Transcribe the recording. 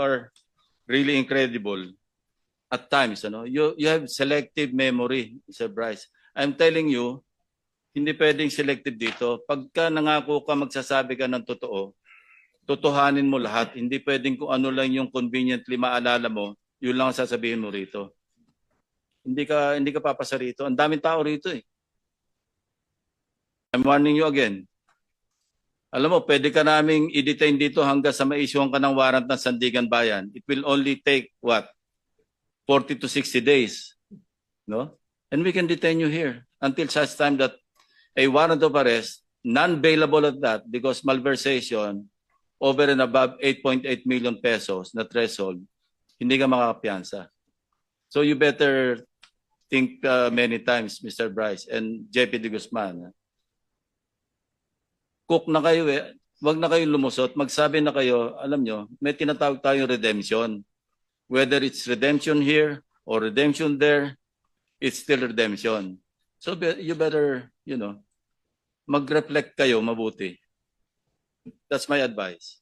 are really incredible at times. Ano? You have selective memory, Mr. Bryce. I'm telling you, hindi pwedeng selective dito. Pagka nangako ka, magsasabi ka ng totoo, totohanin mo lahat. Hindi pwedeng kung ano lang yung conveniently maalala mo, yun lang ang sasabihin mo rito. Hindi ka papasa rito. Ang daming tao rito eh. I'm warning you again. Alam mo, pwede ka naming i-detain dito hanggang sa ma-issuean ka ng warrant ng Sandigan Bayan. It will only take, what, 40 to 60 days. No? And we can detain you here until such time that a warrant of arrest, non-bailable at that, because malversation, over and above 8.8 million pesos na threshold, hindi ka makakapiyansa. So you better think many times, Mr. Bryce and JP De Guzman. Cook na kayo eh. Huwag na kayong lumusot. Magsabi na kayo, alam nyo, may tinatawag tayong redemption. Whether it's redemption here or redemption there, it's still redemption. So you better, mag-reflect kayo mabuti. That's my advice.